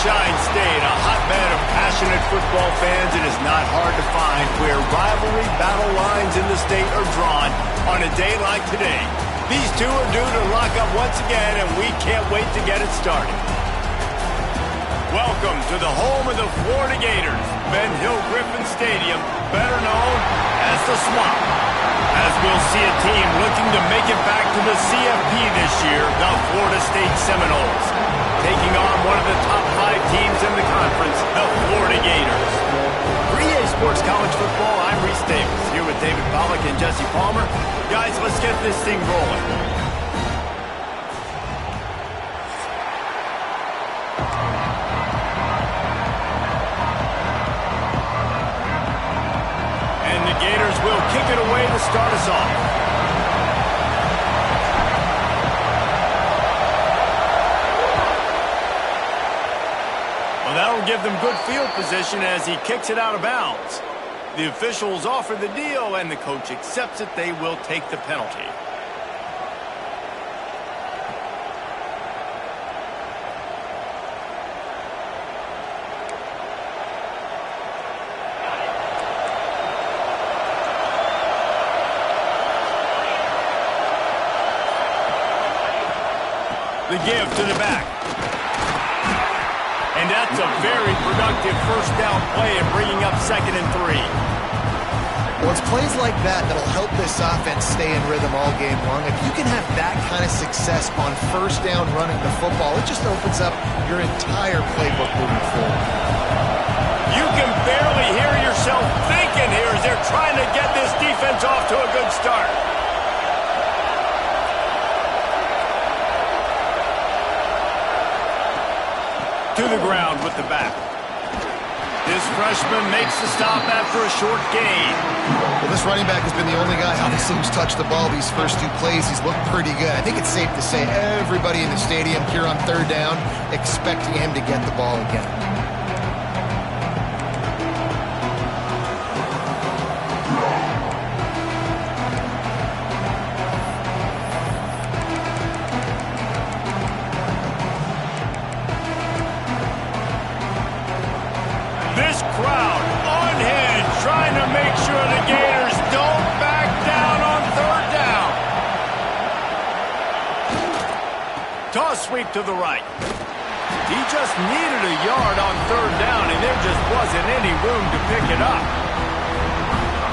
Sunshine State, a hotbed of passionate football fans. It is not hard to find where rivalry battle lines in the state are drawn on a day like today. These two are due to lock up once again, and we can't wait to get it started. Welcome to the home of the Florida Gators, Ben Hill Griffin Stadium, better known as the Swamp. As we'll see a team looking to make it back to the CFP this year, the Florida State Seminoles, taking on one of the top 5 teams in the conference, the Florida Gators. For EA Sports College Football, I'm Reese Davis, here with David Pollack and Jesse Palmer. Guys, let's get this thing rolling. And the Gators will kick it away to start us off. Well, that'll give them good field position as he kicks it out of bounds. The officials offer the deal, and the coach accepts it. They will take the penalty. The give to the back. And that's a very productive first down play and bringing up 2nd and 3. Well, it's plays like that that'll help this offense stay in rhythm all game long. If you can have that kind of success on first down running the football, it just opens up your entire playbook moving forward. You can barely hear yourself thinking here as they're trying to get this defense off to a good start. To the ground with the back. This freshman makes the stop after a short gain. Well, this running back has been the only guy obviously who's touched the ball these first 2 plays. He's looked pretty good. I think it's safe to say everybody in the stadium here on 3rd down expecting him to get the ball again. Crowd unhinged, trying to make sure the Gators don't back down on 3rd down. Toss sweep to the right. He just needed a yard on 3rd down, and there just wasn't any room to pick it up.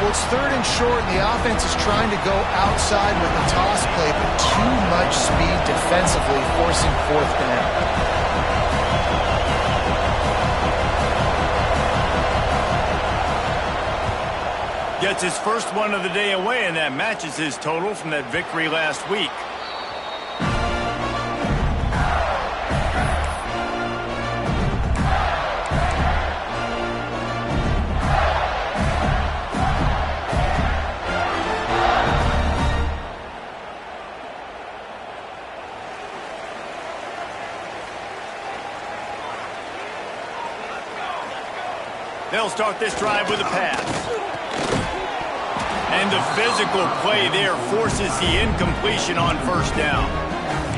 Well, it's 3rd and short, and the offense is trying to go outside with the toss play, but too much speed defensively, forcing 4th down. Gets his first one of the day away, and that matches his total from that victory last week. They'll start this drive with a pass. And the physical play there forces the incompletion on 1st down.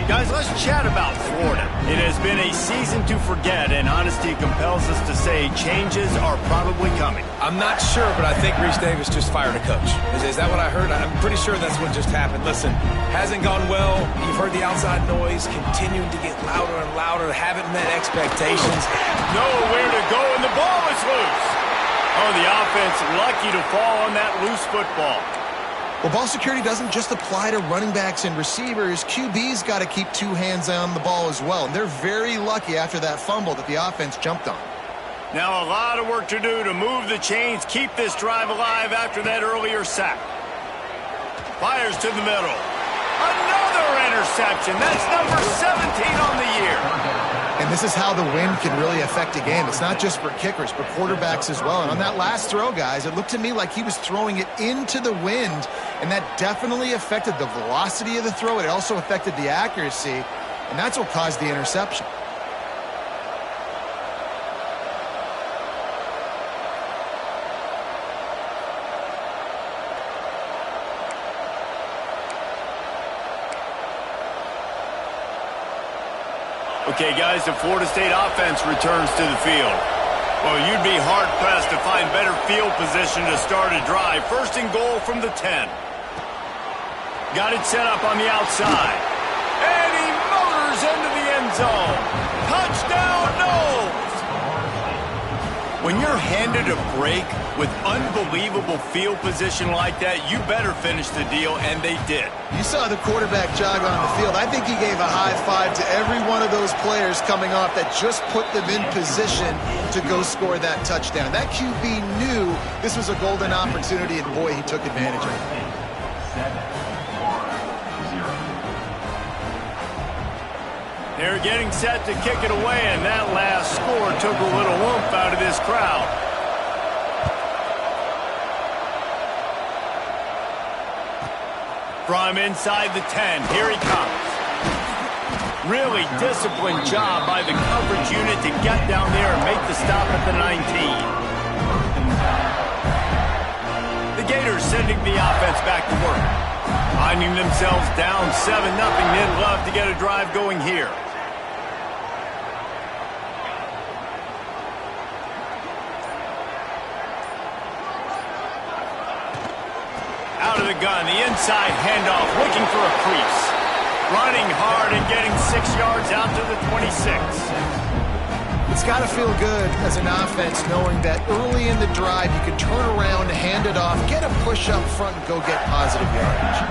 Guys, let's chat about Florida. It has been a season to forget, and honesty compels us to say changes are probably coming. I'm not sure, but I think Reese Davis just fired a coach. Is that what I heard? I'm pretty sure that's what just happened. Listen, hasn't gone well. You've heard the outside noise continuing to get louder and louder. Haven't met expectations. Nowhere to go, and the ball is loose. Oh, the offense lucky to fall on that loose football. Well, ball security doesn't just apply to running backs and receivers. QB's got to keep 2 hands on the ball as well. And they're very lucky after that fumble that the offense jumped on. Now a lot of work to do to move the chains, keep this drive alive after that earlier sack. Fires to the middle. Another interception. That's number 17 on the year. And this is how the wind can really affect a game. It's not just for kickers, but quarterbacks as well. And on that last throw, guys, it looked to me like he was throwing it into the wind, and that definitely affected the velocity of the throw. It also affected the accuracy, and that's what caused the interception. Okay, guys, the Florida State offense returns to the field. Well, you'd be hard-pressed to find better field position to start a drive. First and goal from the 10. Got it set up on the outside. And he motors into the end zone. Touchdown, Noles! When you're handed a break with unbelievable field position like that, you better finish the deal, and they did. You saw the quarterback jog on the field. I think he gave a high five to every one of those players coming off that just put them in position to go score that touchdown. That QB knew this was a golden opportunity, and boy, he took advantage of it. They're getting set to kick it away, and that last score took a little oomph out of this crowd. From inside the 10, here he comes. Really disciplined job by the coverage unit to get down there and make the stop at the 19. The Gators sending the offense back to work. Finding themselves down 7-0, they'd love to get a drive going here. Out of the gun, the inside handoff, looking for a crease. Running hard and getting 6 yards out to the 26. It's got to feel good as an offense knowing that early in the drive you can turn around, hand it off, get a push up front, and go get positive yardage.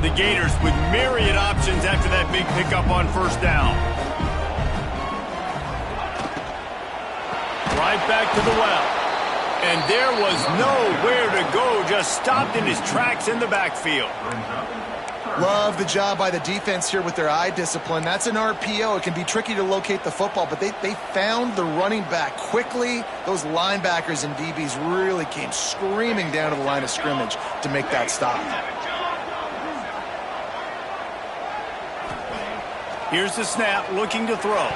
The Gators with myriad options after that big pickup on first down. Right back to the well. And there was nowhere to go, just stopped in his tracks in the backfield. Love the job by the defense here with their eye discipline. That's an RPO. It can be tricky to locate the football, but they found the running back quickly. Those linebackers and DBs really came screaming down to the line of scrimmage to make that stop. Here's the snap, looking to throw.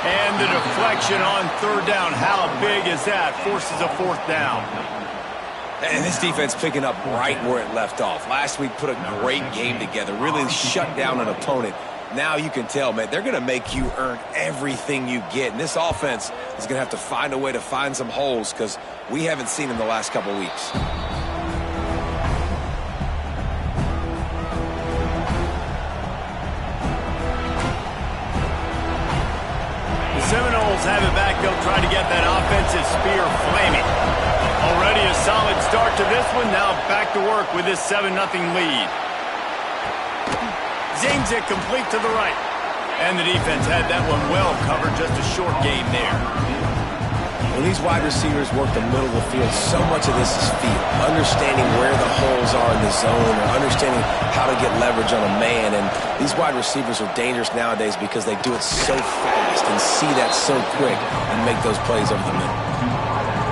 And the deflection on third down. How big is that? Forces a fourth down. And this defense picking up right where it left off. Last week put a great game together, really shut down an opponent. Now you can tell, man, they're going to make you earn everything you get. And this offense is going to have to find a way to find some holes because we haven't seen them the last couple weeks. Seminoles have it back. They'll try to get that offensive spear flaming. Already a solid start to this one. Now back to work with this 7-0 lead. Zings it complete to the right. And the defense had that one well covered. Just a short game there. When these wide receivers work the middle of the field, so much of this is feel. Understanding where the holes are in the zone or understanding how to get leverage on a man. And these wide receivers are dangerous nowadays because they do it so fast and see that so quick and make those plays over the middle.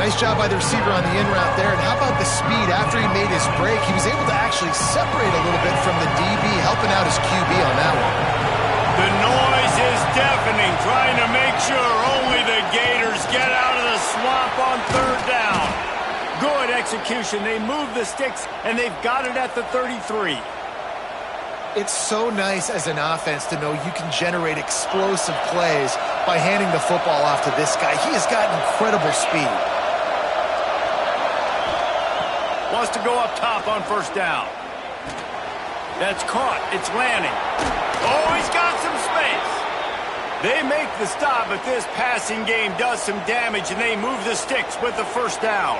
Nice job by the receiver on the in route there. And how about the speed? After he made his break, he was able to actually separate a little bit from the DB, helping out his QB on that one. The noise is deafening, trying to make sure only the Gators get out of the swamp on third down. Good execution. They move the sticks, and they've got it at the 33. It's so nice as an offense to know you can generate explosive plays by handing the football off to this guy. He has got incredible speed. Wants to go up top on first down. That's caught. It's landing. Oh, he's got some space. They make the stop, but this passing game does some damage, and they move the sticks with the first down.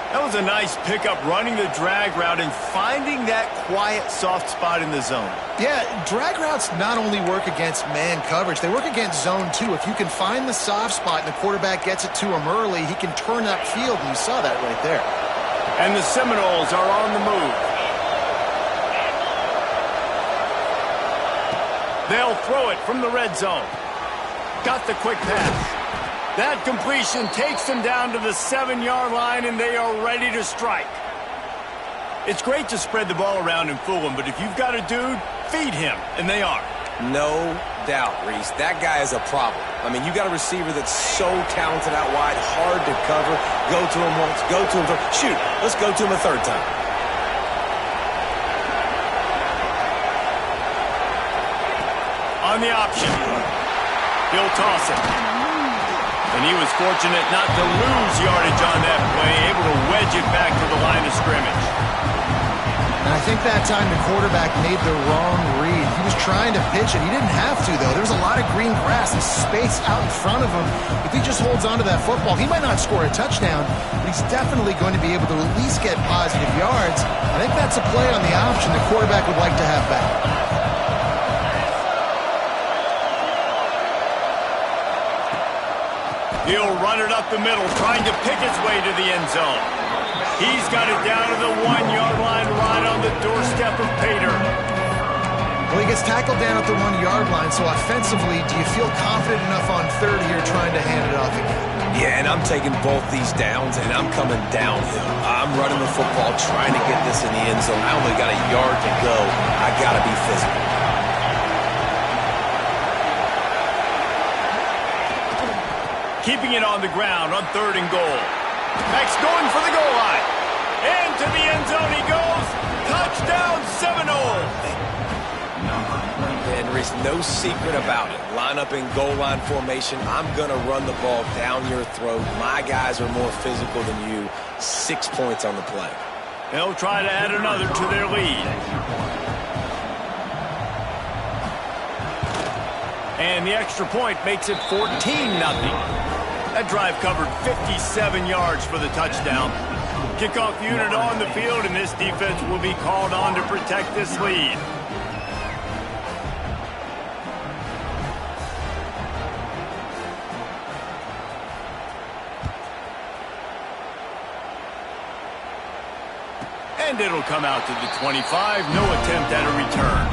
That was a nice pickup, running the drag route and finding that quiet, soft spot in the zone. Yeah, drag routes not only work against man coverage, they work against zone too. If you can find the soft spot and the quarterback gets it to him early, he can turn upfield, and you saw that right there. And the Seminoles are on the move. They'll throw it from the red zone. Got the quick pass. That completion takes them down to the 7-yard line, and they are ready to strike. It's great to spread the ball around and fool him, but if you've got a dude, feed him, and they are. No doubt, Reese. That guy is a problem. I mean, you got a receiver that's so talented out wide, hard to cover. Go to him once, go to him twice. Shoot, let's go to him a third time. On the option. He'll toss it. And he was fortunate not to lose yardage on that play, able to wedge it back to the line of scrimmage. And I think that time the quarterback made the wrong read. He was trying to pitch it. He didn't have to, though. There's a lot of green grass and space out in front of him. If he just holds on to that football, he might not score a touchdown, but he's definitely going to be able to at least get positive yards. I think that's a play on the option the quarterback would like to have back. He'll run it up the middle, trying to pick his way to the end zone. He's got it down to the 1-yard line, right on the doorstep of Pater. Well, he gets tackled down at the 1-yard line, so offensively, do you feel confident enough on third here trying to hand it off again? Yeah, and I'm taking both these downs, and I'm coming downhill. I'm running the football, trying to get this in the end zone. I only got a yard to go. I got to be physical. Keeping it on the ground on 3rd and goal. Max going for the goal line. Into the end zone he goes. Touchdown, Seminole. And there's no secret about it. Line up in goal line formation. I'm going to run the ball down your throat. My guys are more physical than you. 6 points on the play. They'll try to add another to their lead. And the extra point makes it 14-0. That drive covered 57 yards for the touchdown. Kickoff unit on the field, and this defense will be called on to protect this lead. And it'll come out to the 25. No attempt at a return.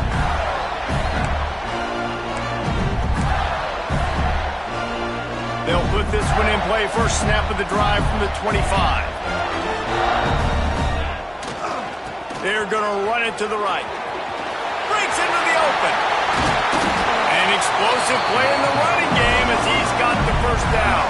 They'll put this one in play. First snap of the drive from the 25. They're going to run it to the right. Breaks into the open. An explosive play in the running game as he's got the first down.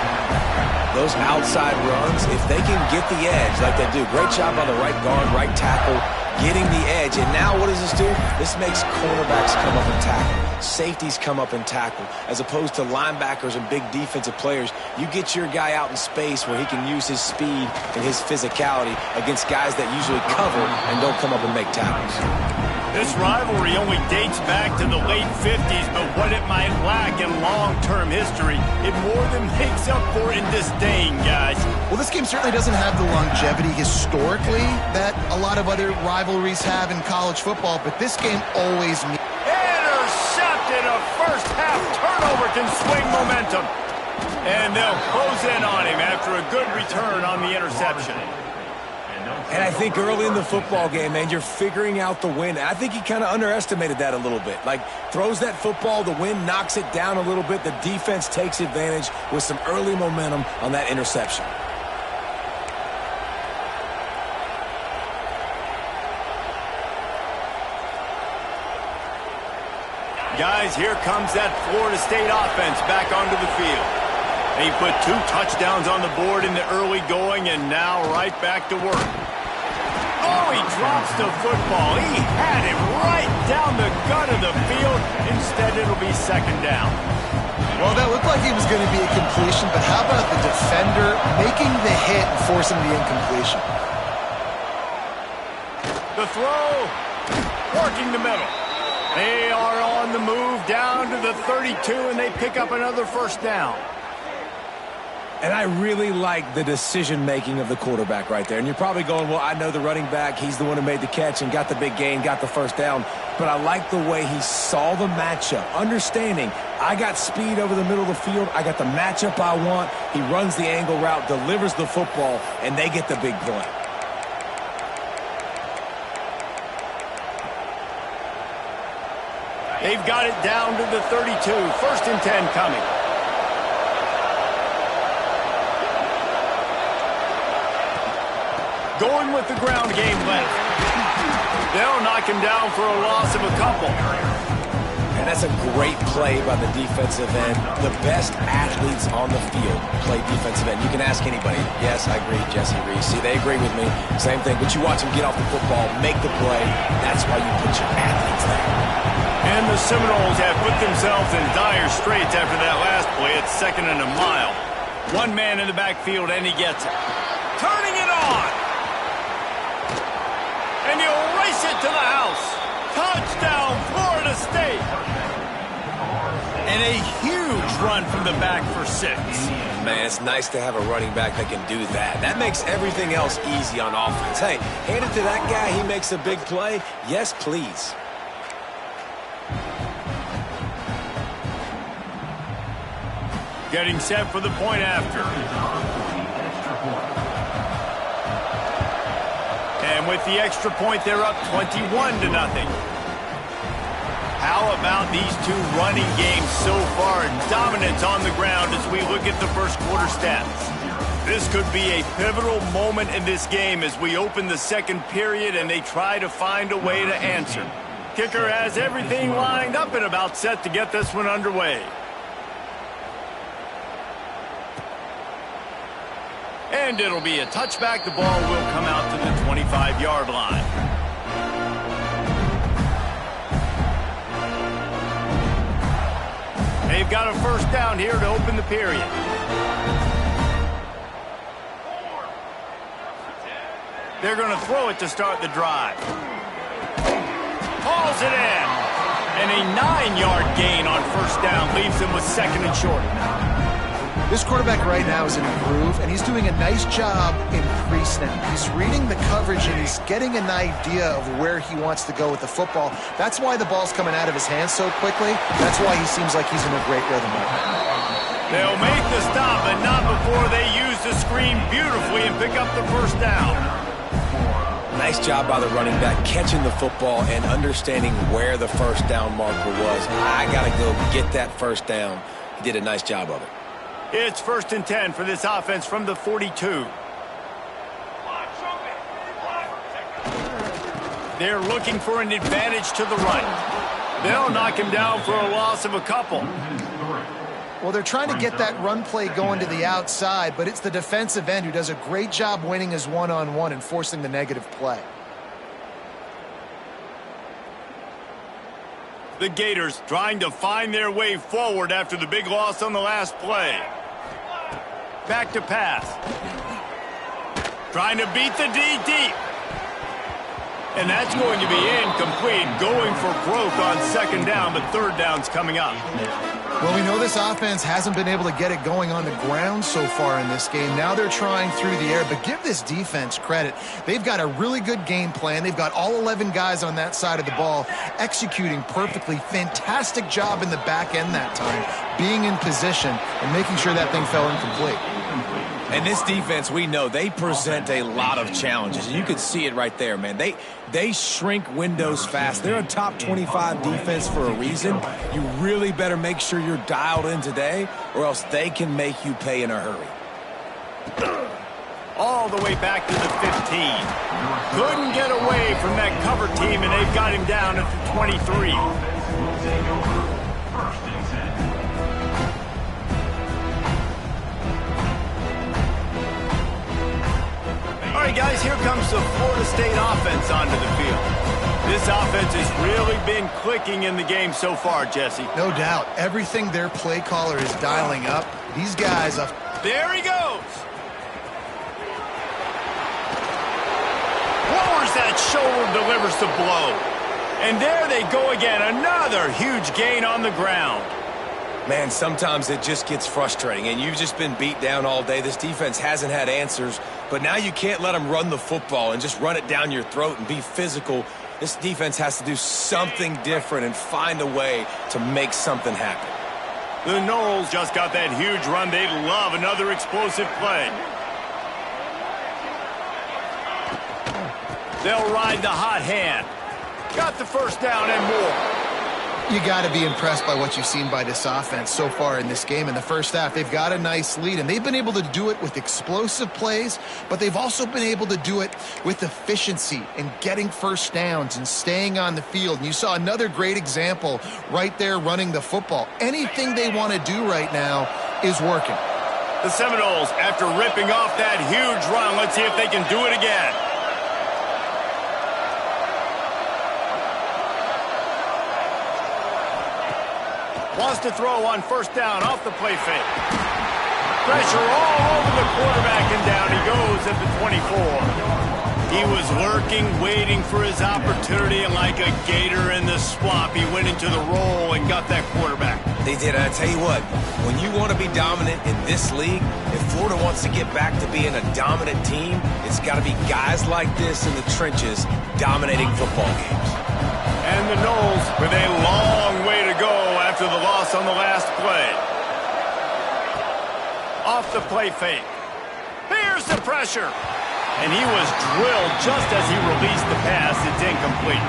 Those outside runs, if they can get the edge like they do, great job by the right guard, right tackle, getting the edge. And now what does this do? This makes cornerbacks come up and tackle. Safeties come up and tackle. As opposed to linebackers and big defensive players, you get your guy out in space where he can use his speed and his physicality against guys that usually cover and don't come up and make tackles. This rivalry only dates back to the late 50s, but what it might lack in long-term history, it more than makes up for in disdain, guys. Well, this game certainly doesn't have the longevity historically that a lot of other rivalries have in college football, but this game always means... Intercepted! A first-half turnover can swing momentum. And they'll close in on him after a good return on the interception. And I think early in the football game, man, you're figuring out the wind. I think he kind of underestimated that a little bit. Like, throws that football, the wind knocks it down a little bit. The defense takes advantage with some early momentum on that interception. Guys, here comes that Florida State offense back onto the field. He put 2 touchdowns on the board in the early going, and now right back to work. Oh, he drops the football. He had it right down the gut of the field. Instead, it'll be 2nd down. Well, that looked like it was going to be a completion, but how about the defender making the hit and forcing the incompletion? The throw, working the middle. They are on the move down to the 32, and they pick up another first down. And I really like the decision-making of the quarterback right there. And you're probably going, well, I know the running back. He's the one who made the catch and got the big gain, got the first down. But I like the way he saw the matchup, understanding I got speed over the middle of the field. I got the matchup I want. He runs the angle route, delivers the football, and they get the big play. They've got it down to the 32. 1st and 10 coming. Going with the ground game left. They'll knock him down for a loss of a couple. And that's a great play by the defensive end. The best athletes on the field play defensive end. You can ask anybody. Yes, I agree, Jesse Reese. See, they agree with me. Same thing. But you watch them get off the football, make the play. That's why you put your athletes there. And the Seminoles have put themselves in dire straits after that last play. It's 2nd and a mile. One man in the backfield, and he gets it. Turning it on. And he'll race it to the house. Touchdown, Florida State. And a huge run from the back for 6. Man, it's nice to have a running back that can do that. That makes everything else easy on offense. Hey, hand it to that guy. He makes a big play. Yes, please. Getting set for the point after. And with the extra point, they're up 21-0. How about these two running games so far? Dominance on the ground as we look at the first quarter stats. This could be a pivotal moment in this game as we open the second period and they try to find a way to answer. Kicker has everything lined up and about set to get this one underway. And it'll be a touchback. The ball will come out to the 25-yard line. They've got a first down here to open the period. They're going to throw it to start the drive. Hauls it in. And a 9-yard gain on first down leaves them with 2nd and short. This quarterback right now is in a groove, and he's doing a nice job in pre-snap. He's reading the coverage, and he's getting an idea of where he wants to go with the football. That's why the ball's coming out of his hands so quickly. That's why he seems like he's in a great rhythm right now. They'll make the stop, but not before they use the screen beautifully and pick up the first down. Nice job by the running back catching the football and understanding where the first down marker was. I got to go get that first down. He did a nice job of it. It's 1st and 10 for this offense from the 42. They're looking for an advantage to the right. They'll knock him down for a loss of a couple. Well, they're trying to get that run play going to the outside, but it's the defensive end who does a great job winning his one-on-one and forcing the negative play. The Gators trying to find their way forward after the big loss on the last play. Back to pass. Trying to beat the D deep. And that's going to be incomplete. Going for broke on 2nd down, but 3rd down's coming up. Well, we know this offense hasn't been able to get it going on the ground so far in this game. Now they're trying through the air, but give this defense credit. They've got a really good game plan. They've got all 11 guys on that side of the ball executing perfectly. Fantastic job in the back end that time, being in position and making sure that thing fell incomplete. And this defense, we know, they present a lot of challenges. You can see it right there, man. They shrink windows fast. They're a top 25 defense for a reason. You really better make sure you're dialed in today, or else they can make you pay in a hurry. All the way back to the 15. Couldn't get away from that cover team, and they've got him down at the 23. All right, guys, here comes the Florida State offense onto the field. This offense has really been clicking in the game so far, Jesse. No doubt. Everything their play caller is dialing up. These guys... There he goes. Lowers that shoulder, delivers the blow. And there they go again. Another huge gain on the ground. Man, sometimes it just gets frustrating, and you've just been beat down all day. This defense hasn't had answers, but now you can't let them run the football and just run it down your throat and be physical. This defense has to do something different and find a way to make something happen. The Noles just got that huge run. They'd love another explosive play. They'll ride the hot hand. Got the first down and more. You got to be impressed by what you've seen by this offense so far in this game. In the first half, they've got a nice lead, and they've been able to do it with explosive plays, but they've also been able to do it with efficiency and getting first downs and staying on the field. And you saw another great example right there running the football. Anything they want to do right now is working. The Seminoles, after ripping off that huge run, let's see if they can do it again. Wants to throw on first down off the play fake. Pressure all over the quarterback, and down he goes at the 24. He was lurking, waiting for his opportunity, and like a gator in the swamp, he went into the roll and got that quarterback. They did. I tell you what, when you want to be dominant in this league, if Florida wants to get back to being a dominant team, it's got to be guys like this in the trenches dominating football games. And the Noles with a long way to go after the loss on the last play. Off the play fake. Here's the pressure. And he was drilled just as he released the pass. It's incomplete.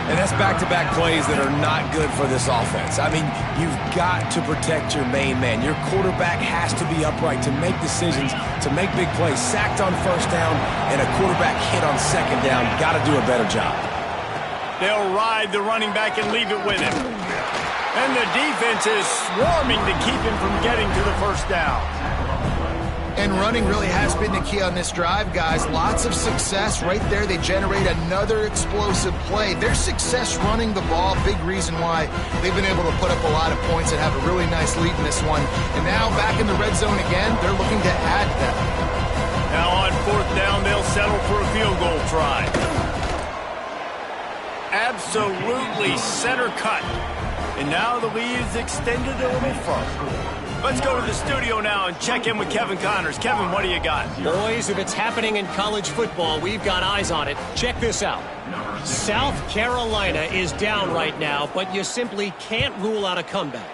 And that's back-to-back plays that are not good for this offense. I mean, you've got to protect your main man. Your quarterback has to be upright to make decisions, to make big plays. Sacked on first down and a quarterback hit on second down. Got to do a better job. They'll ride the running back and leave it with him. And the defense is swarming to keep him from getting to the first down. And running really has been the key on this drive, guys. Lots of success right there. They generate another explosive play. Their success running the ball, big reason why they've been able to put up a lot of points and have a really nice lead in this one. And now back in the red zone again, they're looking to add that. Now on fourth down, they'll settle for a field goal try. Absolutely center cut. And now the lead is extended a little further. Let's go to the studio now and check in with Kevin Connors. Kevin, what do you got? Boys, if it's happening in college football, we've got eyes on it. Check this out. South Carolina is down right now, but you simply can't rule out a comeback.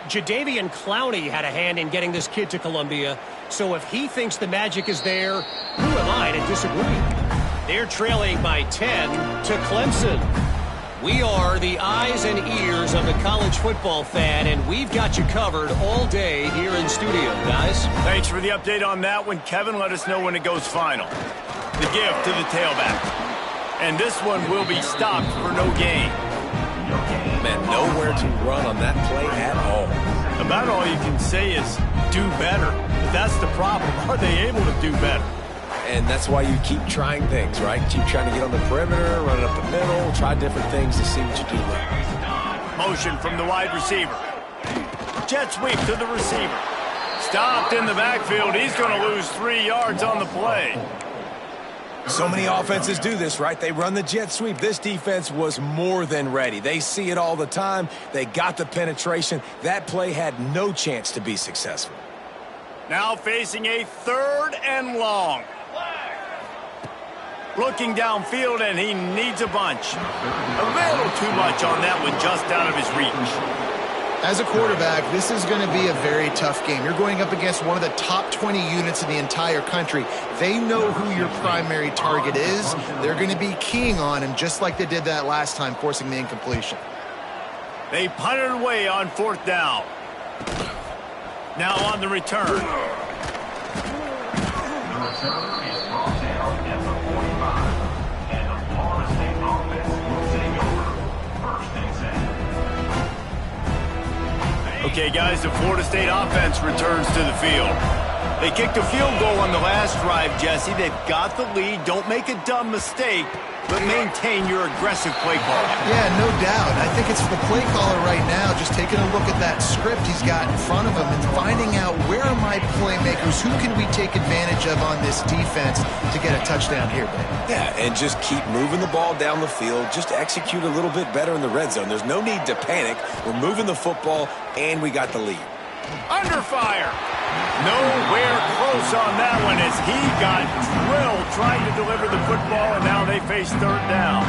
Jadeveon Clowney had a hand in getting this kid to Columbia, so if he thinks the magic is there, who am I to disagree? They're trailing by 10 to Clemson. We are the eyes and ears of the college football fan, and we've got you covered all day here in studio, guys. Thanks for the update on that one, Kevin. Let us know when it goes final. The give to the tailback. And this one will be stopped for no gain. Man, nowhere to run on that play at all. About all you can say is do better. But that's the problem. Are they able to do better? And that's why you keep trying things, right? Keep trying to get on the perimeter, run it up the middle, try different things to see what you do well. Motion from the wide receiver. Jet sweep to the receiver. Stopped in the backfield. He's going to lose 3 yards on the play. So many offenses do this, right? They run the jet sweep. This defense was more than ready. They see it all the time. They got the penetration. That play had no chance to be successful. Now facing a 3rd and long. Looking downfield, and he needs a bunch. A little too much on that one, just out of his reach. As a quarterback, this is going to be a very tough game. You're going up against one of the top 20 units in the entire country. They know who your primary target is. They're going to be keying on him, just like they did that last time, forcing the incompletion. They punted away on 4th down. Now on the return. Okay, guys, the Florida State offense returns to the field. They kicked a field goal on the last drive, Jesse. They've got the lead. Don't make a dumb mistake, but maintain your aggressive play call. Yeah, no doubt. I think it's the play caller right now just taking a look at that script he's got in front of him and finding out where are my playmakers, who can we take advantage of on this defense to get a touchdown here, baby. Yeah, and just keep moving the ball down the field. Just execute a little bit better in the red zone. There's no need to panic. We're moving the football, and we got the lead. Under fire. Nowhere close on that one as he got drilled trying to deliver the football, and now they face 3rd down.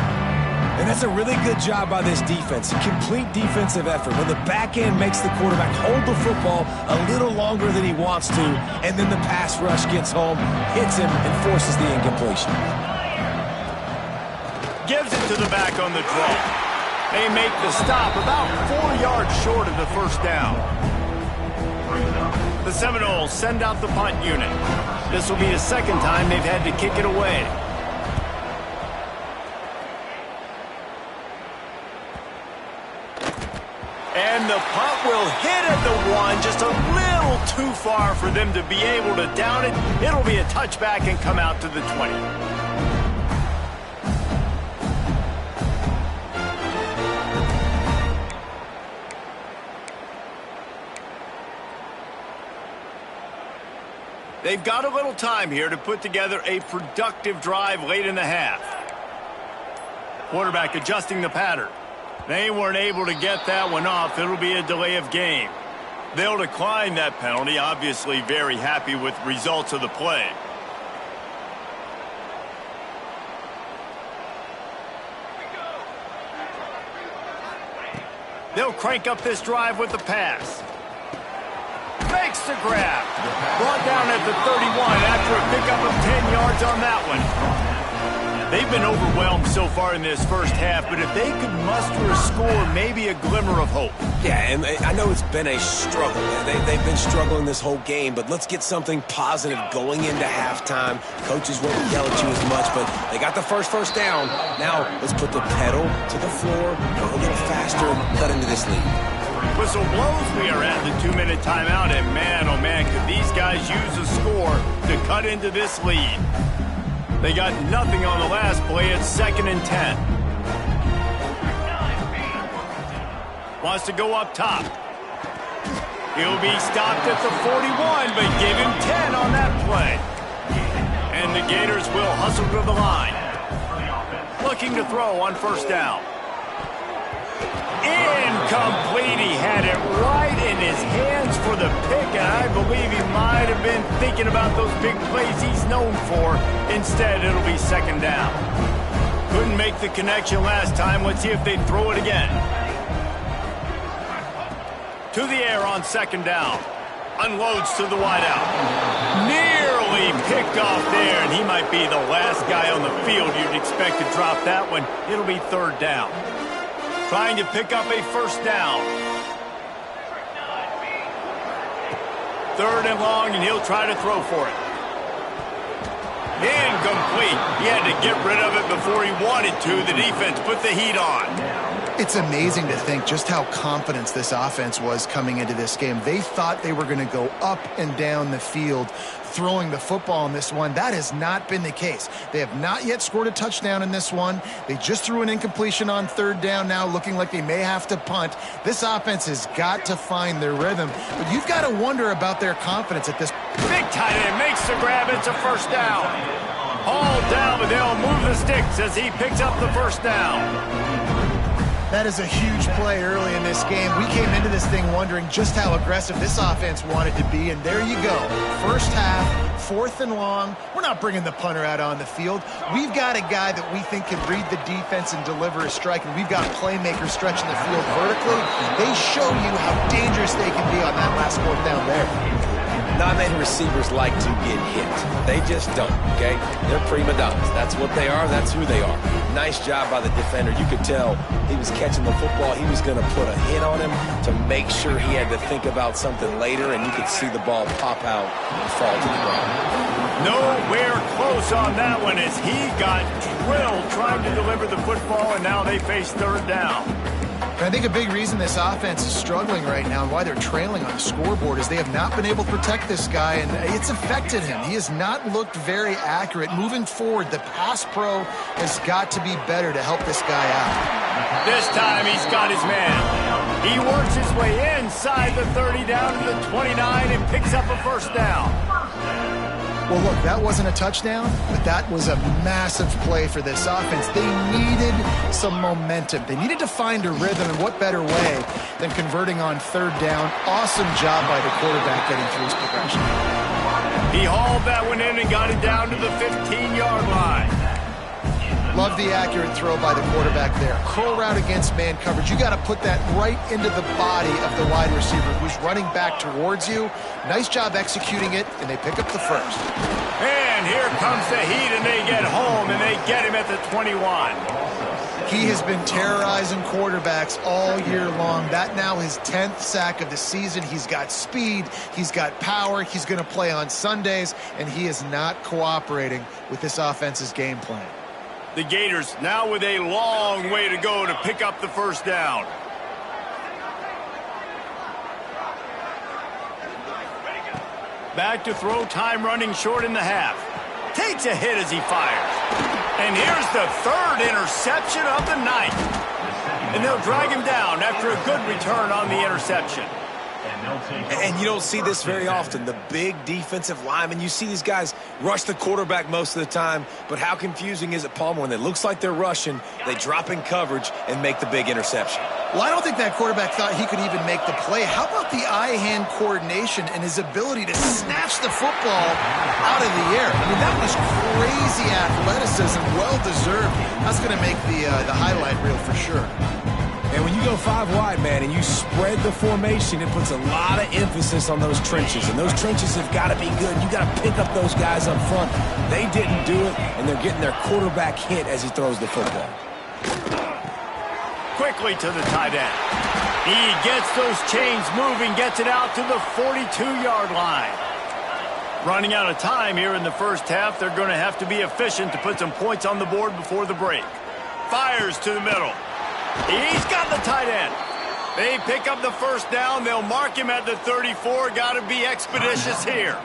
And that's a really good job by this defense. A complete defensive effort. When the back end makes the quarterback hold the football a little longer than he wants to, and then the pass rush gets home, hits him, and forces the incompletion. Gives it to the back on the draw. They make the stop about 4 yards short of the first down. The Seminoles send out the punt unit. This will be the second time they've had to kick it away. And the punt will hit at the 1, just a little too far for them to be able to down it. It'll be a touchback and come out to the 20. They've got a little time here to put together a productive drive late in the half. Quarterback adjusting the pattern. They weren't able to get that one off. It'll be a delay of game. They'll decline that penalty, obviously very happy with results of the play. They'll crank up this drive with the pass. Makes the grab. Brought down at the 31 after a pickup of 10 yards on that one. They've been overwhelmed so far in this first half, but if they could muster a score, maybe a glimmer of hope. Yeah, and I know it's been a struggle. They've been struggling this whole game, but let's get something positive going into halftime. Coaches won't yell at you as much, but they got the first down. Now let's put the pedal to the floor, go a little faster, and cut into this lead. Whistle blows, we are at the 2-minute timeout, and man, oh man, could these guys use a score to cut into this lead. They got nothing on the last play. It's 2nd and 10. Wants to go up top. He'll be stopped at the 41, but give him 10 on that play. And the Gators will hustle to the line. Looking to throw on first down. Incomplete. He had it right in his hands for the pick, and I believe he might have been thinking about those big plays he's known for. Instead, it'll be 2nd down. Couldn't make the connection last time. Let's see if they throw it again. To the air on 2nd down. Unloads to the wideout. Nearly picked off there, and he might be the last guy on the field you'd expect to drop that one. It'll be 3rd down. Trying to pick up a first down. 3rd and long, and he'll try to throw for it. Incomplete. He had to get rid of it before he wanted to. The defense put the heat on. It's amazing to think just how confident this offense was coming into this game. They thought they were going to go up and down the field throwing the football in this one. That has not been the case. They have not yet scored a touchdown in this one. They just threw an incompletion on 3rd down now, looking like they may have to punt. This offense has got to find their rhythm, but you've got to wonder about their confidence at this. Big tight end makes the grab. It's a first down. All down, but they'll move the sticks as he picks up the first down. That is a huge play early in this game. We came into this thing wondering just how aggressive this offense wanted to be, and there you go. First half, 4th and long. We're not bringing the punter out on the field. We've got a guy that we think can read the defense and deliver a strike, and we've got playmakers stretching the field vertically. They show you how dangerous they can be on that last 4th down there. Not many receivers like to get hit. They just don't, okay? They're prima donnas. That's what they are. That's who they are. Nice job by the defender. You could tell he was catching the football. He was going to put a hit on him to make sure he had to think about something later, and you could see the ball pop out and fall to the ground. Nowhere close on that one as he got drilled trying to deliver the football, and now they face 3rd down. And I think a big reason this offense is struggling right now and why they're trailing on the scoreboard is they have not been able to protect this guy, and it's affected him. He has not looked very accurate. Moving forward, the pass pro has got to be better to help this guy out. This time he's got his man. He works his way inside the 30 down to the 29 and picks up a first down. Well, look, that wasn't a touchdown, but that was a massive play for this offense. They needed some momentum. They needed to find a rhythm, and what better way than converting on 3rd down. Awesome job by the quarterback getting through his progression. He hauled that one in and got it down to the 15-yard line. Love the accurate throw by the quarterback there. Curl route against man coverage. You got to put that right into the body of the wide receiver who's running back towards you. Nice job executing it, and they pick up the first. And here comes the heat, and they get home, and they get him at the 21. He has been terrorizing quarterbacks all year long. That now his 10th sack of the season. He's got speed. He's got power. He's going to play on Sundays, and he is not cooperating with this offense's game plan. The Gators now with a long way to go to pick up the first down. Back to throw, time running short in the half. Takes a hit as he fires. And here's the third interception of the night. And they'll drag him down after a good return on the interception. And you don't see this very often. The big defensive linemen, you see these guys rush the quarterback most of the time, but how confusing is it, Palmer, when it looks like they're rushing, they drop in coverage and make the big interception? Well, I don't think that quarterback thought he could even make the play. How about the eye-hand coordination and his ability to snatch the football out of the air? I mean, that was crazy athleticism, well-deserved. That's going to make the highlight reel for sure. And when you go 5 wide, man, and you spread the formation, it puts a lot of emphasis on those trenches. And those trenches have got to be good. You got to pick up those guys up front. They didn't do it, and they're getting their quarterback hit as he throws the football. Quickly to the tight end. He gets those chains moving, gets it out to the 42-yard line. Running out of time here in the first half. They're going to have to be efficient to put some points on the board before the break. Fires to the middle. He's got the tight end. They pick up the first down. They'll mark him at the 34. Got to be expeditious here.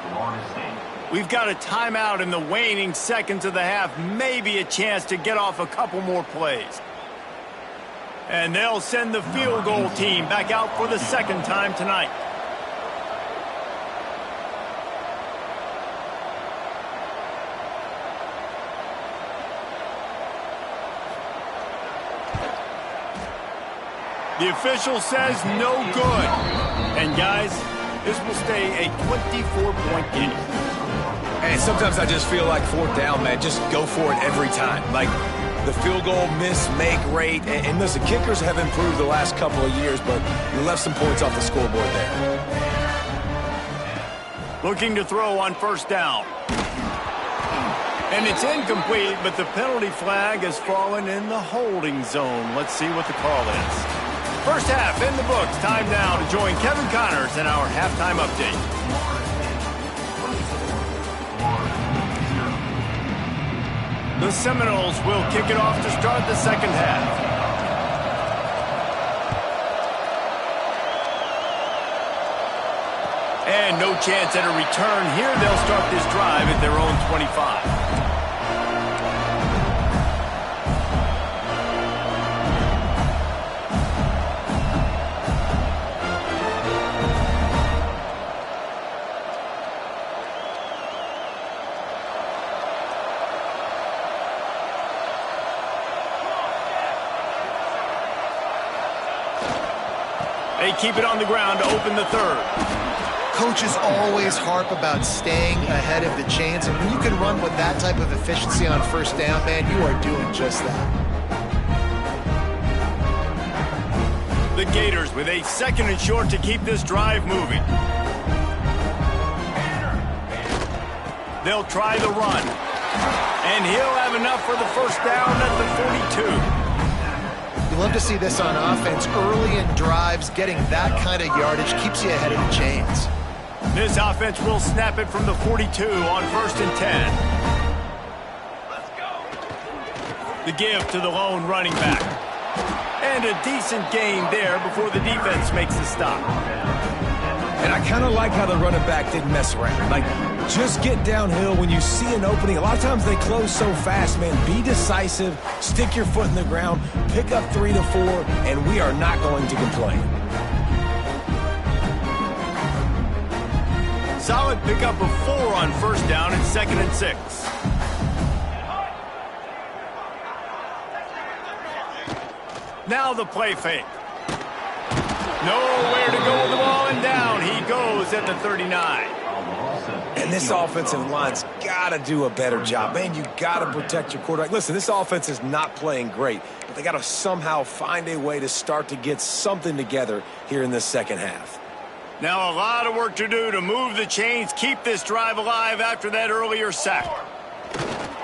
We've got a timeout in the waning seconds of the half. Maybe a chance to get off a couple more plays. And they'll send the field goal team back out for the second time tonight. The official says no good. And, guys, this will stay a 24-point game. And sometimes I just feel like fourth down, man, just go for it every time. Like the field goal miss-make rate. And listen, kickers have improved the last couple of years, but you left some points off the scoreboard there. Looking to throw on first down. And it's incomplete, but the penalty flag has fallen in the holding zone. Let's see what the call is. First half in the books. Time now to join Kevin Connors in our halftime update. The Seminoles will kick it off to start the second half. And no chance at a return here. They'll start this drive at their own 25. They keep it on the ground to open the third. Coaches always harp about staying ahead of the chains, and when you can run with that type of efficiency on first down, man, you are doing just that. The Gators with a second and short to keep this drive moving. They'll try the run. And he'll have enough for the first down at the 42. You love to see this on offense. Early in drives, getting that kind of yardage keeps you ahead of the chains. This offense will snap it from the 42 on 1st and 10. Let's go. The give to the lone running back. And a decent gain there before the defense makes the stop. And I kind of like how the running back didn't mess around. Like, just get downhill when you see an opening. A lot of times they close so fast, man. Be decisive, stick your foot in the ground, pick up 3 to 4, and we are not going to complain. Solid pickup of 4 on first down and 2nd and 6. Now the play fake. Nowhere to go with the ball, and down he goes at the 39. And this offensive line's got to do a better job. Man, you got to protect your quarterback. Listen, this offense is not playing great, but they got to somehow find a way to start to get something together here in this second half. Now a lot of work to do to move the chains, keep this drive alive after that earlier sack.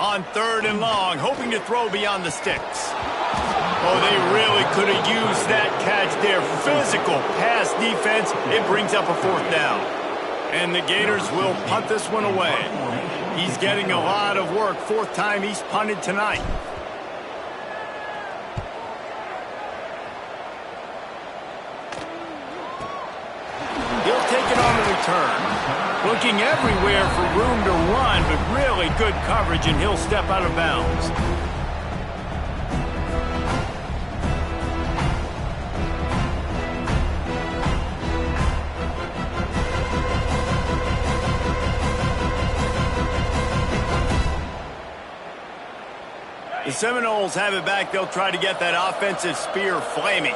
On 3rd and long, hoping to throw beyond the sticks. Oh, they really could have used that catch there. Physical pass defense. It brings up a 4th down. And the Gators will punt this one away. He's getting a lot of work. 4th time he's punted tonight. He'll take it on the return. Looking everywhere for room to run, but really good coverage, and he'll step out of bounds. The Seminoles have it back. They'll try to get that offensive spear flaming.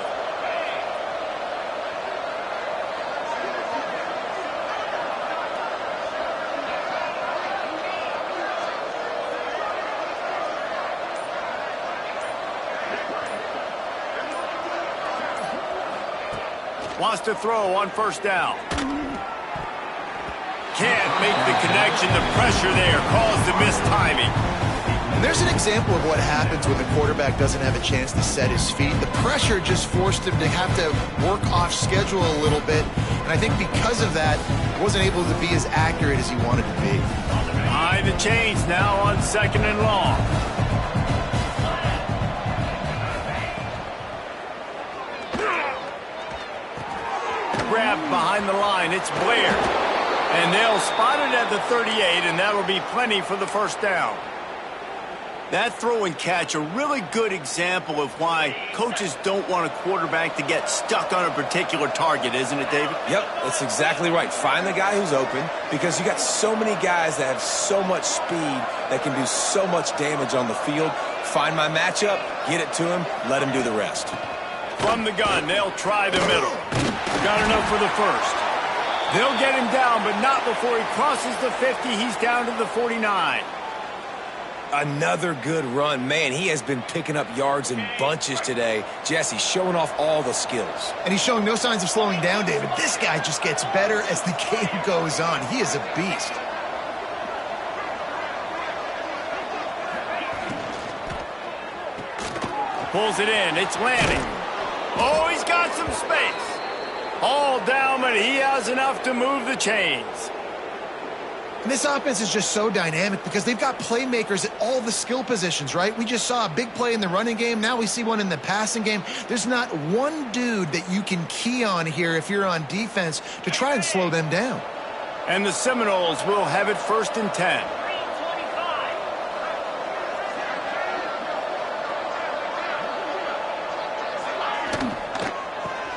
Wants to throw on 1st down. Can't make the connection. The pressure there caused the missed timing. And there's an example of what happens when the quarterback doesn't have a chance to set his feet. The pressure just forced him to have to work off schedule a little bit. And I think because of that, he wasn't able to be as accurate as he wanted to be. Behind the chains now on 2nd and long. Grab behind the line. It's Blair. And they'll spot it at the 38, and that'll be plenty for the 1st down. That throw and catch, a really good example of why coaches don't want a quarterback to get stuck on a particular target, isn't it, David? Yep, that's exactly right. Find the guy who's open, because you got so many guys that have so much speed that can do so much damage on the field. Find my matchup, get it to him, let him do the rest. From the gun, they'll try the middle. Got enough for the 1st. They'll get him down, but not before he crosses the 50. He's down to the 49. Another good run. Man, he has been picking up yards in bunches today. Jesse showing off all the skills. And he's showing no signs of slowing down, David. This guy just gets better as the game goes on. He is a beast. Pulls it in. It's Lanning. Oh, he's got some space. All down, but he has enough to move the chains. And this offense is just so dynamic because they've got playmakers at all the skill positions, right? We just saw a big play in the running game. Now we see one in the passing game. There's not one dude that you can key on here if you're on defense to try and slow them down. And the Seminoles will have it 1st and 10.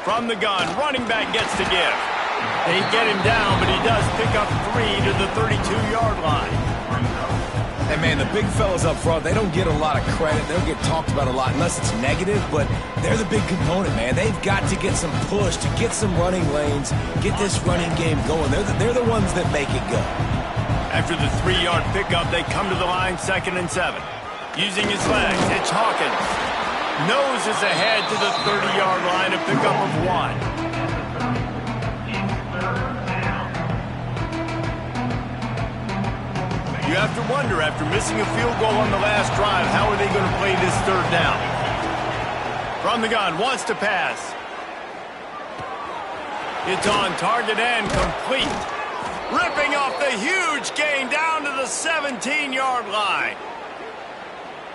From the gun, running back gets to give. They get him down, but he does pick up 3 to the 32-yard line. And, man, the big fellas up front, they don't get a lot of credit. They don't get talked about a lot unless it's negative, but they're the big component, man. They've got to get some push, to get some running lanes, get this running game going. They're the ones that make it go. After the 3-yard pickup, they come to the line 2nd and 7. Using his legs, it's Hawkins. Noses ahead to the 30-yard line, a pickup of 1. You have to wonder, after missing a field goal on the last drive, how are they going to play this 3rd down? From the gun, wants to pass. It's on target and complete. Ripping off the huge gain down to the 17-yard line.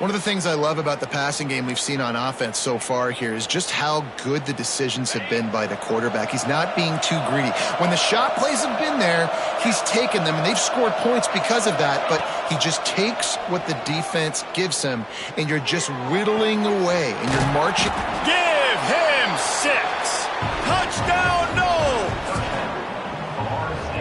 One of the things I love about the passing game we've seen on offense so far here is just how good the decisions have been by the quarterback. He's not being too greedy. When the shot plays have been there, he's taken them, and they've scored points because of that, but he just takes what the defense gives him, and you're just whittling away, and you're marching. Give him 6. Touchdown, no!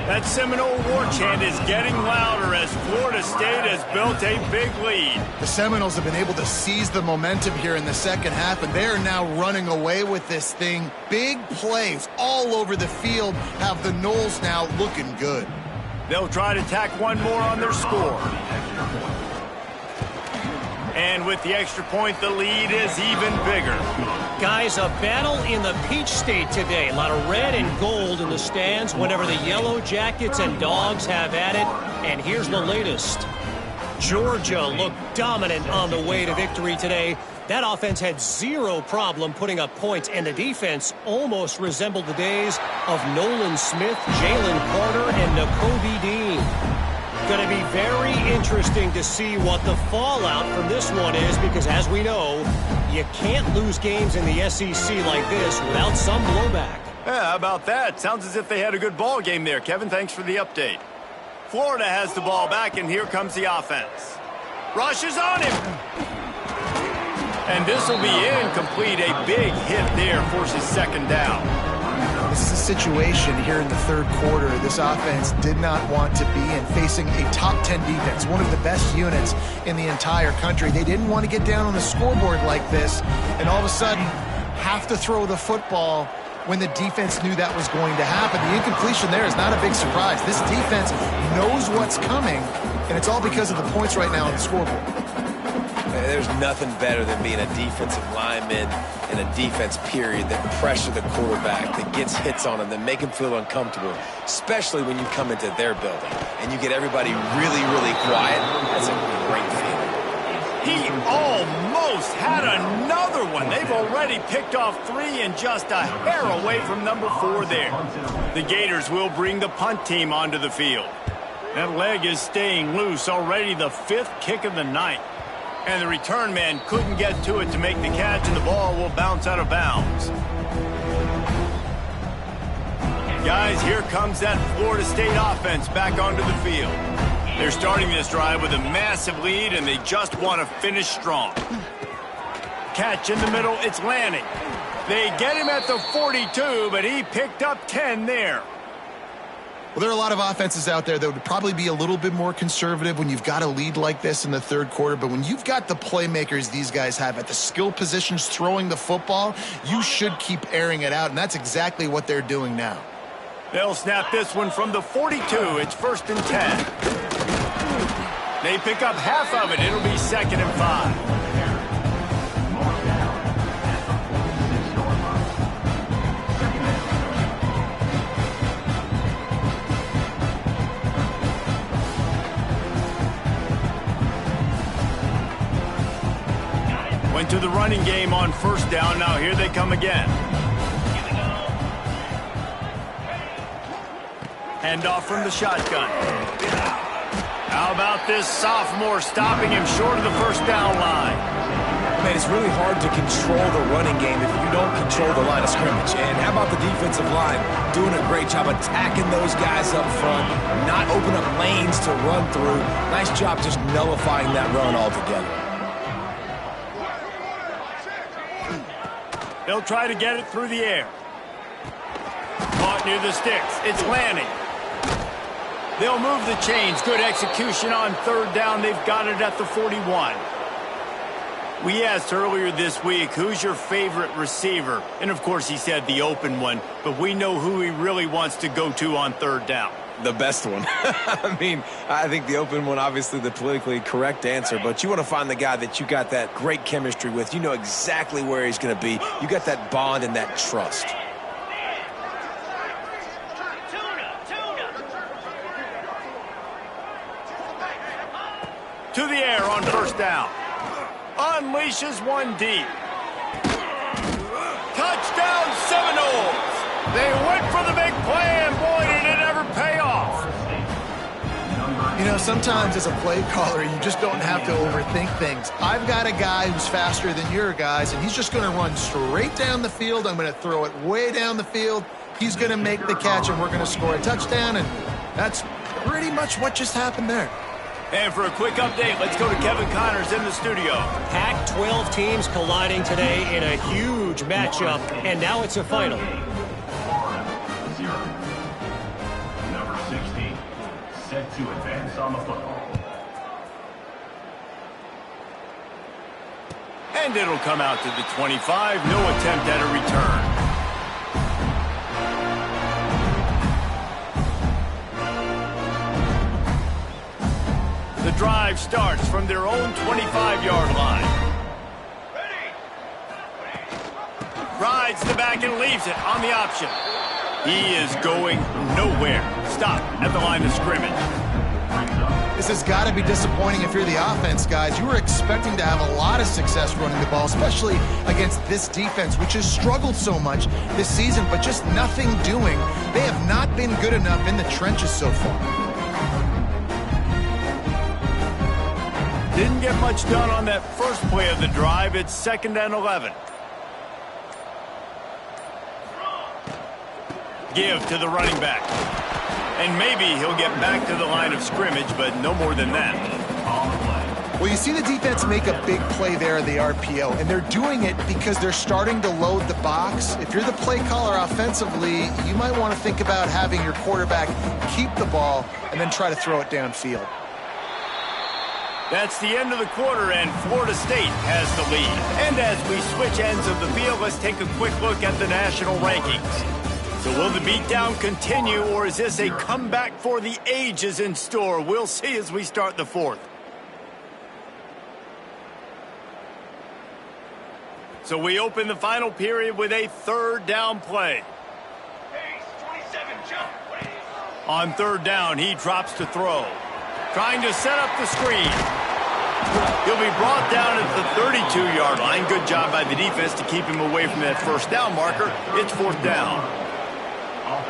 That Seminole war chant is getting louder as Florida State has built a big lead. The Seminoles have been able to seize the momentum here in the second half, and they're now running away with this thing. Big plays all over the field have the Noles now looking good. They'll try to tack one more on their score. And with the extra point, the lead is even bigger. Guys, a battle in the Peach State today. A lot of red and gold in the stands whenever the Yellow Jackets and Dogs have at it. And here's the latest. Georgia looked dominant on the way to victory today. That offense had zero problem putting up points, and the defense almost resembled the days of Nolan Smith, Jalen Carter, and Nakobe Dean. Going to be very interesting to see what the fallout from this one is, because as we know, you can't lose games in the SEC like this without some blowback. Yeah, how about that? Sounds as if they had a good ball game there. Kevin, thanks for the update. Florida has the ball back, and here comes the offense. Rushes on him. And this will be incomplete. A big hit there forces second down. This is a situation here in the third quarter this offense did not want to be in, facing a top 10 defense, one of the best units in the entire country. They didn't want to get down on the scoreboard like this, and all of a sudden have to throw the football when the defense knew that was going to happen. The incompletion there is not a big surprise. This defense knows what's coming, and it's all because of the points right now on the scoreboard. There's nothing better than being a defensive lineman in a defense period that pressure the quarterback, that gets hits on him, that make him feel uncomfortable, especially when you come into their building and you get everybody really, really quiet. That's a great feeling. He almost had another one. They've already picked off 3 and just a hair away from number 4 there. The Gators will bring the punt team onto the field. That leg is staying loose, already the 5th kick of the night. And the return man couldn't get to it to make the catch, and the ball will bounce out of bounds. Guys, here comes that Florida State offense back onto the field. They're starting this drive with a massive lead, and they just want to finish strong. Catch in the middle, it's Lanning. They get him at the 42, but he picked up 10 there. Well, there are a lot of offenses out there that would probably be a little bit more conservative when you've got a lead like this in the third quarter. But when you've got the playmakers these guys have at the skill positions throwing the football, you should keep airing it out, and that's exactly what they're doing now. They'll snap this one from the 42. It's 1st and 10. They pick up half of it. It'll be 2nd and 5. Went to the running game on 1st down. Now here they come again. Handoff from the shotgun. How about this sophomore stopping him short of the 1st down line? Man, it's really hard to control the running game if you don't control the line of scrimmage. And how about the defensive line doing a great job attacking those guys up front, not open up lanes to run through. Nice job just nullifying that run altogether. They'll try to get it through the air. Caught near the sticks. It's Lanning. They'll move the chains. Good execution on 3rd down. They've got it at the 41. We asked earlier this week, who's your favorite receiver? And, of course, he said the open one. But we know who he really wants to go to on 3rd down. The best one. I mean, I think the open one, obviously the politically correct answer, but you want to find the guy that you got that great chemistry with. You know exactly where he's going to be. You got that bond and that trust. To the air on 1st down. Unleashes one deep. Touchdown Seminoles! They went for the big play, and boy, did it ever pay off. You know, sometimes as a play caller, you just don't have to overthink things. I've got a guy who's faster than your guys, and he's just going to run straight down the field. I'm going to throw it way down the field. He's going to make the catch, and we're going to score a touchdown, and that's pretty much what just happened there. And for a quick update, let's go to Kevin Connors in the studio. Pac-12 teams colliding today in a huge matchup, and now it's a final. Number 16, set to advance on the football. And it'll come out to the 25. No attempt at a return. The drive starts from their own 25-yard line. Rides the back and leaves it on the option. He is going nowhere. Stop at the line of scrimmage. This has got to be disappointing if you're the offense, guys. You were expecting to have a lot of success running the ball, especially against this defense, which has struggled so much this season, but just nothing doing. They have not been good enough in the trenches so far. Didn't get much done on that first play of the drive. It's 2nd and 11. Give to the running back. And maybe he'll get back to the line of scrimmage, but no more than that. Well, you see the defense make a big play there in the RPO, and they're doing it because they're starting to load the box. If you're the play caller offensively, you might want to think about having your quarterback keep the ball and then try to throw it downfield. That's the end of the quarter, and Florida State has the lead. And as we switch ends of the field, let's take a quick look at the national rankings. So will the beatdown continue, or is this a comeback for the ages in store? We'll see as we start the fourth. So we open the final period with a 3rd down play. On 3rd down, he drops to throw. Trying to set up the screen. He'll be brought down at the 32-yard line. Good job by the defense to keep him away from that 1st down marker. It's 4th down.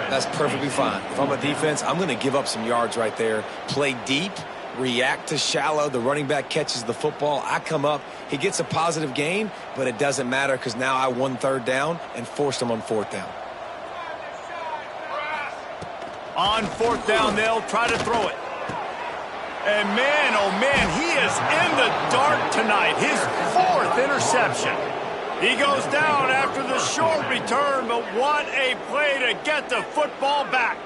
That's perfectly fine. If I'm a defense, I'm going to give up some yards right there. Play deep, react to shallow. The running back catches the football. I come up. He gets a positive gain, but it doesn't matter because now I won 3rd down and forced him on 4th down. On 4th down, they'll try to throw it. And man, oh man, he is in the dark tonight. His 4th interception. He goes down after the short return, but what a play to get the football back.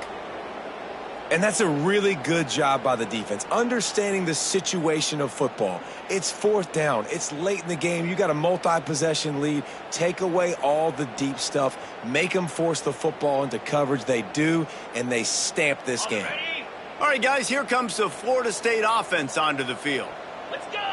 And that's a really good job by the defense, understanding the situation of football. It's 4th down. It's late in the game. You got a multi-possession lead. Take away all the deep stuff. Make them force the football into coverage. They do, and they stamp this game. All right, guys, here comes the Florida State offense onto the field.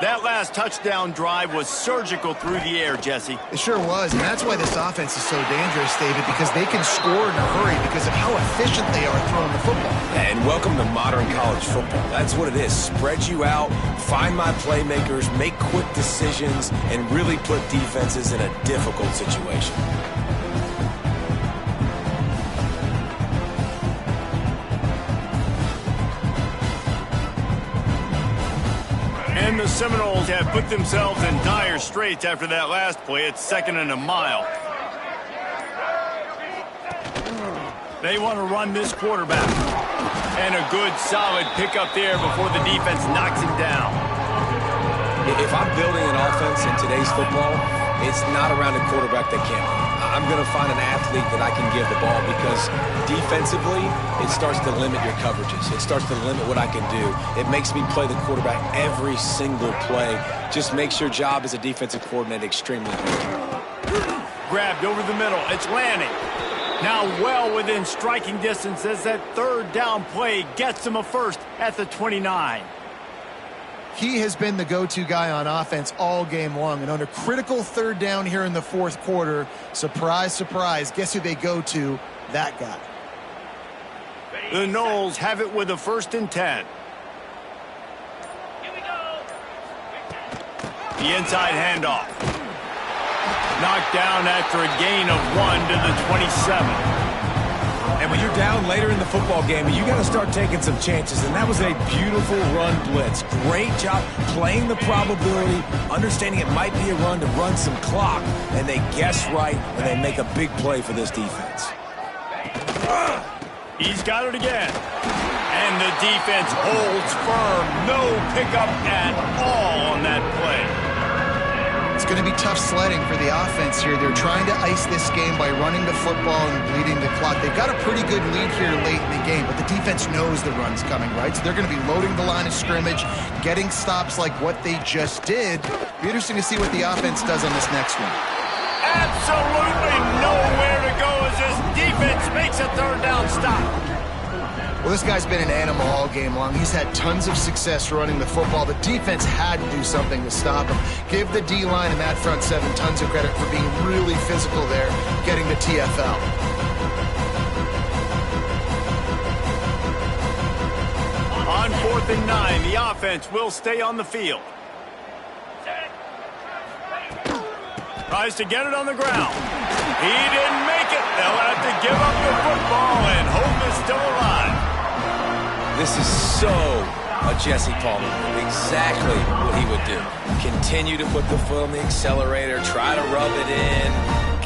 That last touchdown drive was surgical through the air, Jesse. It sure was, and that's why this offense is so dangerous, David, because they can score in a hurry because of how efficient they are throwing the football. And welcome to modern college football. That's what it is. Spread you out, find my playmakers, make quick decisions, and really put defenses in a difficult situation. And the Seminoles have put themselves in dire straits after that last play. It's 2nd and a mile. They want to run this quarterback. And a good, solid pickup there before the defense knocks him down. If I'm building an offense in today's football, it's not around a quarterback that can't run. I'm going to find an athlete that I can give the ball because defensively, it starts to limit your coverages. It starts to limit what I can do. It makes me play the quarterback every single play. Just makes your job as a defensive coordinator extremely hard. Grabbed over the middle. It's Lanning. Now well within striking distance as that 3rd down play gets him a first at the 29. He has been the go-to guy on offense all game long, and on a critical 3rd down here in the 4th quarter, surprise, surprise, guess who they go to? That guy. The Noles have it with a 1st and 10. The inside handoff. Knocked down after a gain of 1 to the 27. And when you're down later in the football game, you got to start taking some chances. And that was a beautiful run blitz. Great job playing the probability, understanding it might be a run to run some clock. And they guess right when they make a big play for this defense. He's got it again. And the defense holds firm. No pickup at all on that play. It's going to be tough sledding for the offense here. They're trying to ice this game by running the football and bleeding the clock. They've got a pretty good lead here late in the game, but the defense knows the run's coming, right? So they're going to be loading the line of scrimmage, getting stops like what they just did. Be interesting to see what the offense does on this next one. Absolutely nowhere to go as this defense makes a 3rd down stop. Well, this guy's been an animal all game long. He's had tons of success running the football. The defense had to do something to stop him. Give the D-line and that front 7 tons of credit for being really physical there, getting the TFL. On On 4th and 9, the offense will stay on the field. Tries to get it on the ground. He didn't make it. They'll have to give up the football, and hope is still alive. This is so a Jesse Palmer move. Exactly what he would do. Continue to put the foot on the accelerator, try to rub it in.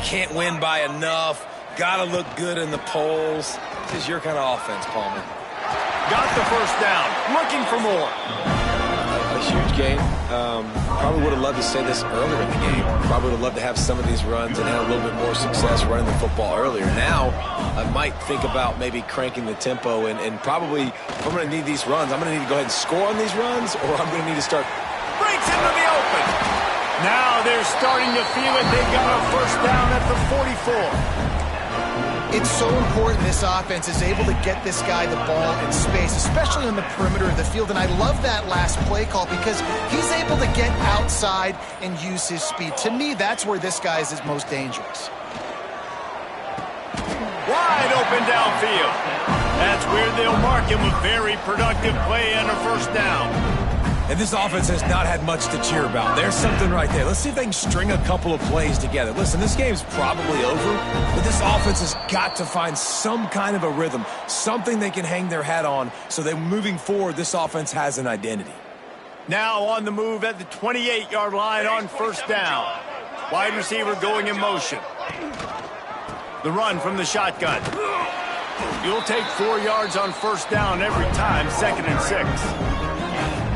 Can't win by enough. Got to look good in the polls. This is your kind of offense, Palmer. Got the first down. Looking for more. A huge game. Probably would have loved to say this earlier in the game. Probably would have loved to have some of these runs and have a little bit more success running the football earlier. Now, I might think about maybe cranking the tempo and probably, if I'm going to need these runs, I'm going to need to go ahead and score on these runs, or I'm going to need to start. Breaks into the open. Now they're starting to feel it. They got a first down at the 44. It's so important this offense is able to get this guy the ball in space, especially on the perimeter of the field. And I love that last play call because he's able to get outside and use his speed. To me, that's where this guy is most dangerous. Wide open downfield. That's where they'll mark him. A very productive play and a first down. And this offense has not had much to cheer about. There's something right there. Let's see if they can string a couple of plays together. Listen, this game's probably over, but this offense has got to find some kind of a rhythm, something they can hang their hat on so that moving forward, this offense has an identity. Now on the move at the 28-yard line on first down. Wide receiver going in motion. The run from the shotgun. You'll take 4 yards on first down every time, 2nd and 6.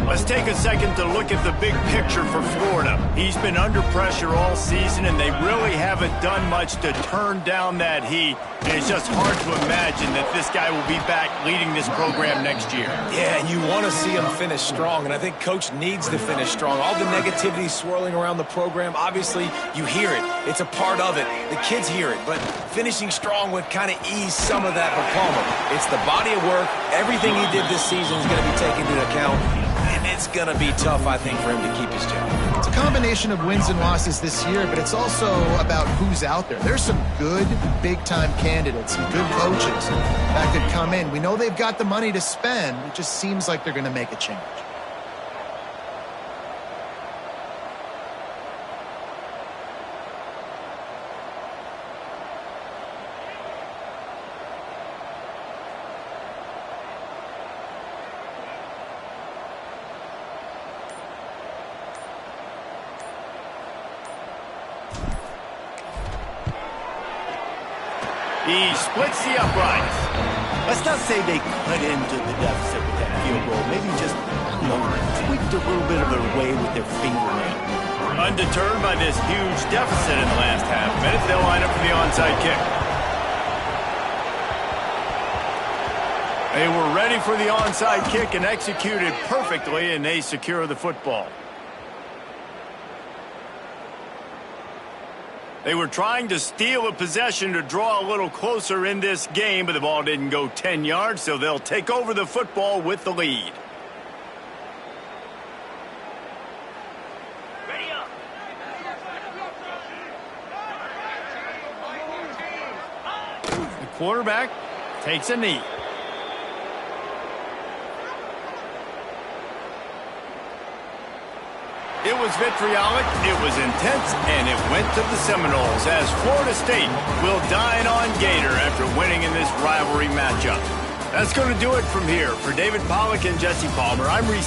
Let's take a second to look at the big picture for Florida. He's been under pressure all season, and they really haven't done much to turn down that heat. And it's just hard to imagine that this guy will be back leading this program next year. Yeah, and you want to see him finish strong, and I think Coach needs to finish strong. All the negativity swirling around the program, obviously, you hear it. It's a part of it. The kids hear it, but finishing strong would kind of ease some of that for Palmer. It's the body of work. Everything he did this season is going to be taken into account. And it's going to be tough, I think, for him to keep his job. It's a combination of wins and losses this year, but it's also about who's out there. There's some good big-time candidates, some good coaches that could come in. We know they've got the money to spend. It just seems like they're going to make a change. He splits the uprights. Let's not say they cut into the deficit with that field goal. Maybe just, tweaked a little bit of their way with their fingernail. Undeterred by this huge deficit in the last half minute, they'll line up for the onside kick. They were ready for the onside kick and executed perfectly, and they secure the football. They were trying to steal a possession to draw a little closer in this game, but the ball didn't go 10 yards, so they'll take over the football with the lead. The quarterback takes a knee. It was vitriolic, it was intense, and it went to the Seminoles as Florida State will dine on Gator after winning in this rivalry matchup. That's going to do it from here. For David Pollack and Jesse Palmer, I'm Reese.